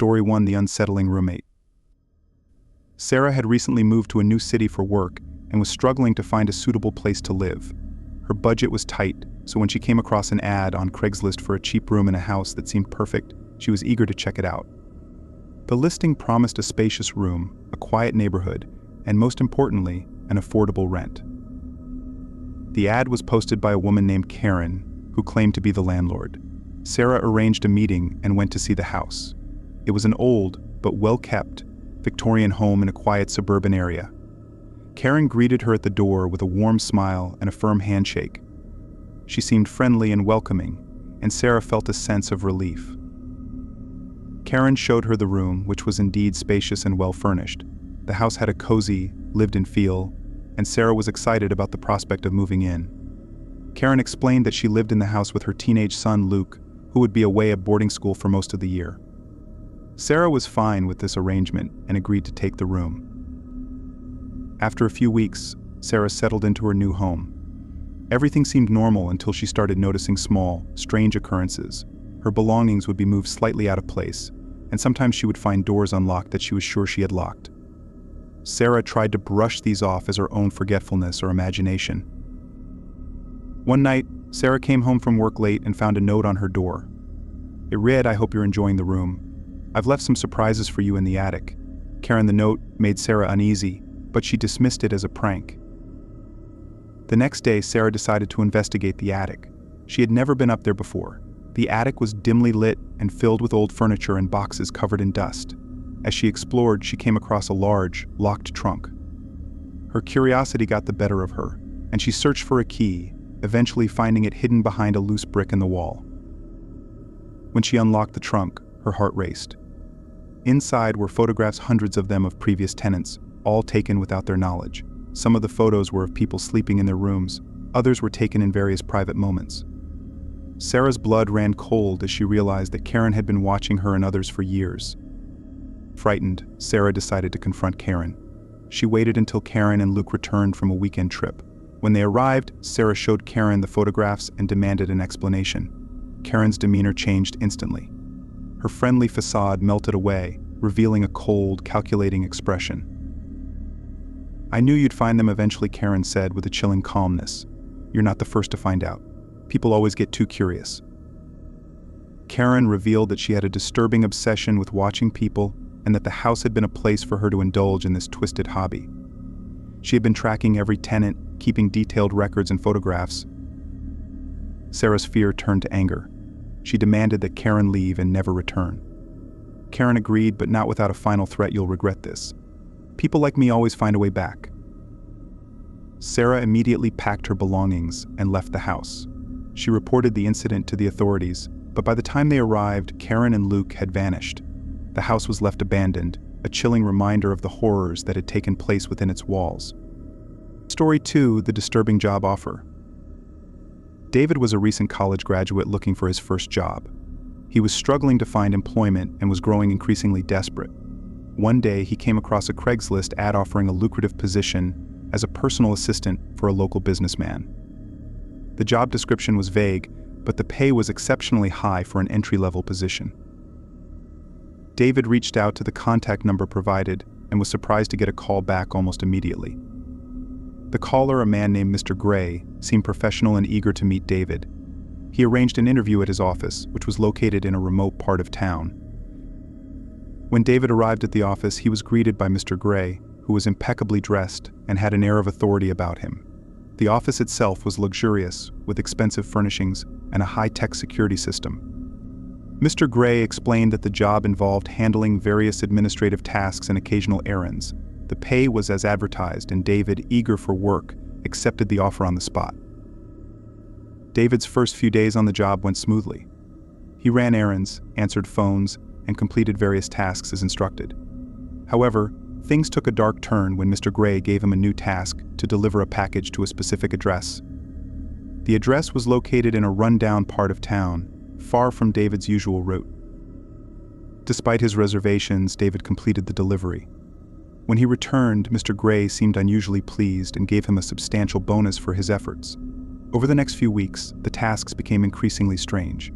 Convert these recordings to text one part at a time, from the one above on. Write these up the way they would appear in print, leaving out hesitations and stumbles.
Story 1: The Unsettling Roommate. Sarah had recently moved to a new city for work and was struggling to find a suitable place to live. Her budget was tight, so when she came across an ad on Craigslist for a cheap room in a house that seemed perfect, she was eager to check it out. The listing promised a spacious room, a quiet neighborhood, and most importantly, an affordable rent. The ad was posted by a woman named Karen, who claimed to be the landlord. Sarah arranged a meeting and went to see the house. It was an old, but well-kept, Victorian home in a quiet suburban area. Karen greeted her at the door with a warm smile and a firm handshake. She seemed friendly and welcoming, and Sarah felt a sense of relief. Karen showed her the room, which was indeed spacious and well-furnished. The house had a cozy, lived-in feel, and Sarah was excited about the prospect of moving in. Karen explained that she lived in the house with her teenage son Luke, who would be away at boarding school for most of the year. Sarah was fine with this arrangement and agreed to take the room. After a few weeks, Sarah settled into her new home. Everything seemed normal until she started noticing small, strange occurrences. Her belongings would be moved slightly out of place, and sometimes she would find doors unlocked that she was sure she had locked. Sarah tried to brush these off as her own forgetfulness or imagination. One night, Sarah came home from work late and found a note on her door. It read, "I hope you're enjoying the room. I've left some surprises for you in the attic." Karen, the note made Sarah uneasy, but she dismissed it as a prank. The next day, Sarah decided to investigate the attic. She had never been up there before. The attic was dimly lit and filled with old furniture and boxes covered in dust. As she explored, she came across a large, locked trunk. Her curiosity got the better of her, and she searched for a key, eventually finding it hidden behind a loose brick in the wall. When she unlocked the trunk, her heart raced. Inside were photographs, hundreds of them, of previous tenants, all taken without their knowledge. Some of the photos were of people sleeping in their rooms, others were taken in various private moments. Sarah's blood ran cold as she realized that Karen had been watching her and others for years. Frightened, Sarah decided to confront Karen. She waited until Karen and Luke returned from a weekend trip. When they arrived, Sarah showed Karen the photographs and demanded an explanation. Karen's demeanor changed instantly. Her friendly facade melted away, revealing a cold, calculating expression. "I knew you'd find them eventually," Karen said with a chilling calmness. "You're not the first to find out. People always get too curious." Karen revealed that she had a disturbing obsession with watching people and that the house had been a place for her to indulge in this twisted hobby. She had been tracking every tenant, keeping detailed records and photographs. Sarah's fear turned to anger. She demanded that Karen leave and never return. Karen agreed, but not without a final threat: "You'll regret this. People like me always find a way back." Sarah immediately packed her belongings and left the house. She reported the incident to the authorities, but by the time they arrived, Karen and Luke had vanished. The house was left abandoned, a chilling reminder of the horrors that had taken place within its walls. Story 2: The Disturbing Job Offer. David was a recent college graduate looking for his first job. He was struggling to find employment and was growing increasingly desperate. One day, he came across a Craigslist ad offering a lucrative position as a personal assistant for a local businessman. The job description was vague, but the pay was exceptionally high for an entry-level position. David reached out to the contact number provided and was surprised to get a call back almost immediately. The caller, a man named Mr. Gray, seemed professional and eager to meet David. He arranged an interview at his office, which was located in a remote part of town. When David arrived at the office, he was greeted by Mr. Gray, who was impeccably dressed and had an air of authority about him. The office itself was luxurious, with expensive furnishings and a high-tech security system. Mr. Gray explained that the job involved handling various administrative tasks and occasional errands. The pay was as advertised, and David, eager for work, accepted the offer on the spot. David's first few days on the job went smoothly. He ran errands, answered phones, and completed various tasks as instructed. However, things took a dark turn when Mr. Gray gave him a new task to deliver a package to a specific address. The address was located in a rundown part of town, far from David's usual route. Despite his reservations, David completed the delivery. When he returned, Mr. Gray seemed unusually pleased and gave him a substantial bonus for his efforts. Over the next few weeks, the tasks became increasingly strange.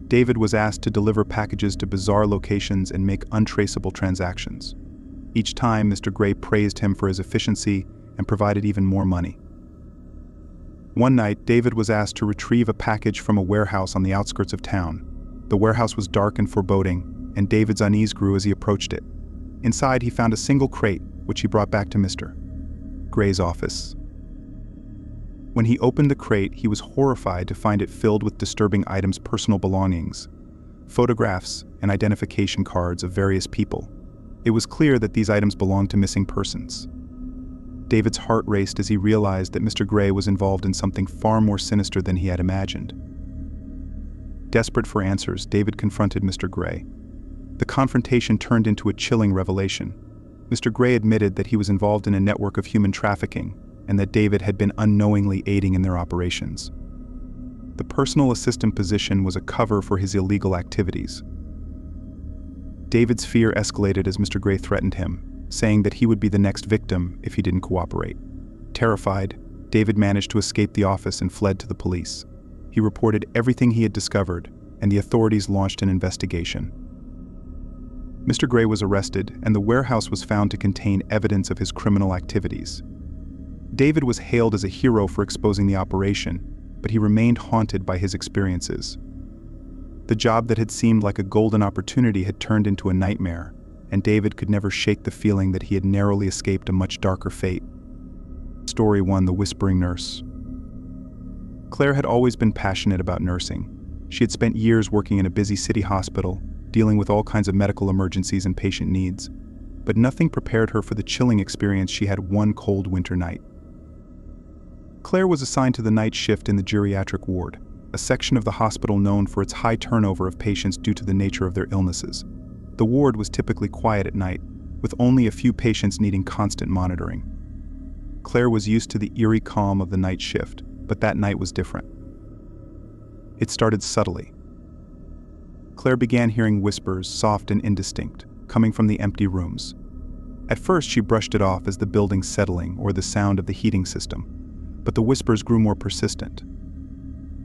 David was asked to deliver packages to bizarre locations and make untraceable transactions. Each time, Mr. Gray praised him for his efficiency and provided even more money. One night, David was asked to retrieve a package from a warehouse on the outskirts of town. The warehouse was dark and foreboding, and David's unease grew as he approached it. Inside, he found a single crate, which he brought back to Mr. Gray's office. When he opened the crate, he was horrified to find it filled with disturbing items, personal belongings, photographs, and identification cards of various people. It was clear that these items belonged to missing persons. David's heart raced as he realized that Mr. Gray was involved in something far more sinister than he had imagined. Desperate for answers, David confronted Mr. Gray. The confrontation turned into a chilling revelation. Mr. Gray admitted that he was involved in a network of human trafficking and that David had been unknowingly aiding in their operations. The personal assistant position was a cover for his illegal activities. David's fear escalated as Mr. Gray threatened him, saying that he would be the next victim if he didn't cooperate. Terrified, David managed to escape the office and fled to the police. He reported everything he had discovered, and the authorities launched an investigation. Mr. Gray was arrested, and the warehouse was found to contain evidence of his criminal activities. David was hailed as a hero for exposing the operation, but he remained haunted by his experiences. The job that had seemed like a golden opportunity had turned into a nightmare, and David could never shake the feeling that he had narrowly escaped a much darker fate. Story 1: The Whispering Nurse. Claire had always been passionate about nursing. She had spent years working in a busy city hospital, dealing with all kinds of medical emergencies and patient needs, but nothing prepared her for the chilling experience she had one cold winter night. Claire was assigned to the night shift in the geriatric ward, a section of the hospital known for its high turnover of patients due to the nature of their illnesses. The ward was typically quiet at night, with only a few patients needing constant monitoring. Claire was used to the eerie calm of the night shift, but that night was different. It started subtly. Claire began hearing whispers, soft and indistinct, coming from the empty rooms. At first, she brushed it off as the building settling or the sound of the heating system, but the whispers grew more persistent.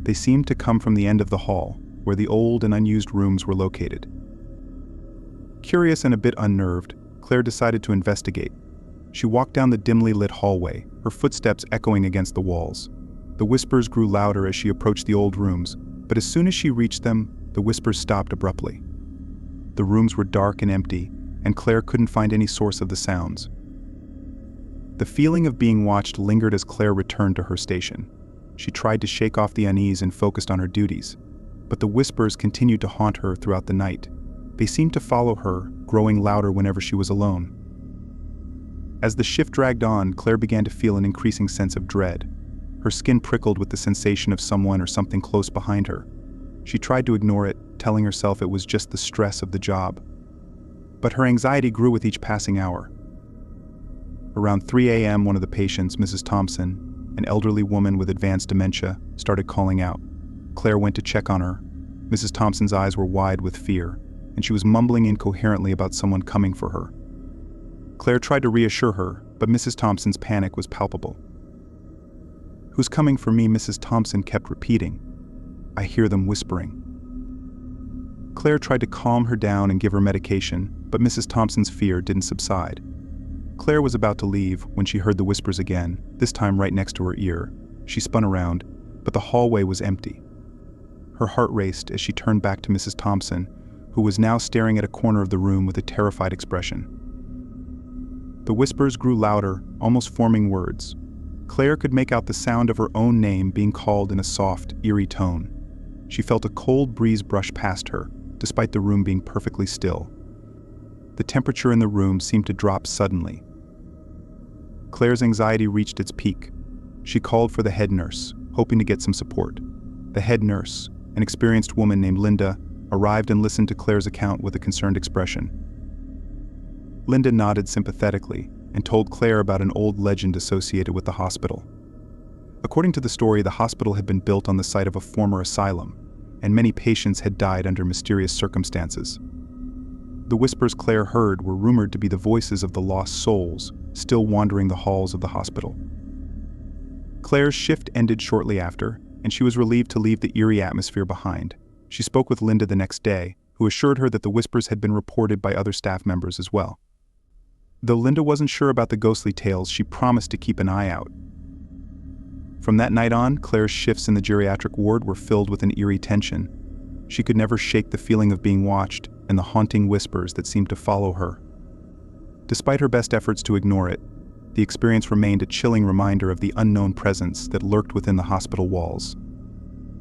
They seemed to come from the end of the hall, where the old and unused rooms were located. Curious and a bit unnerved, Claire decided to investigate. She walked down the dimly lit hallway, her footsteps echoing against the walls. The whispers grew louder as she approached the old rooms, but as soon as she reached them, the whispers stopped abruptly. The rooms were dark and empty, and Claire couldn't find any source of the sounds. The feeling of being watched lingered as Claire returned to her station. She tried to shake off the unease and focused on her duties, but the whispers continued to haunt her throughout the night. They seemed to follow her, growing louder whenever she was alone. As the shift dragged on, Claire began to feel an increasing sense of dread. Her skin prickled with the sensation of someone or something close behind her. She tried to ignore it, telling herself it was just the stress of the job. But her anxiety grew with each passing hour. Around 3 a.m., one of the patients, Mrs. Thompson, an elderly woman with advanced dementia, started calling out. Claire went to check on her. Mrs. Thompson's eyes were wide with fear, and she was mumbling incoherently about someone coming for her. Claire tried to reassure her, but Mrs. Thompson's panic was palpable. "Who's coming for me?" Mrs. Thompson kept repeating. "I hear them whispering." Claire tried to calm her down and give her medication, but Mrs. Thompson's fear didn't subside. Claire was about to leave when she heard the whispers again, this time right next to her ear. She spun around, but the hallway was empty. Her heart raced as she turned back to Mrs. Thompson, who was now staring at a corner of the room with a terrified expression. The whispers grew louder, almost forming words. Claire could make out the sound of her own name being called in a soft, eerie tone. She felt a cold breeze brush past her, despite the room being perfectly still. The temperature in the room seemed to drop suddenly. Claire's anxiety reached its peak. She called for the head nurse, hoping to get some support. The head nurse, an experienced woman named Linda, arrived and listened to Claire's account with a concerned expression. Linda nodded sympathetically and told Claire about an old legend associated with the hospital. According to the story, the hospital had been built on the site of a former asylum, and many patients had died under mysterious circumstances. The whispers Claire heard were rumored to be the voices of the lost souls still wandering the halls of the hospital. Claire's shift ended shortly after, and she was relieved to leave the eerie atmosphere behind. She spoke with Linda the next day, who assured her that the whispers had been reported by other staff members as well. Though Linda wasn't sure about the ghostly tales, she promised to keep an eye out. From that night on, Claire's shifts in the geriatric ward were filled with an eerie tension. She could never shake the feeling of being watched and the haunting whispers that seemed to follow her. Despite her best efforts to ignore it, the experience remained a chilling reminder of the unknown presence that lurked within the hospital walls.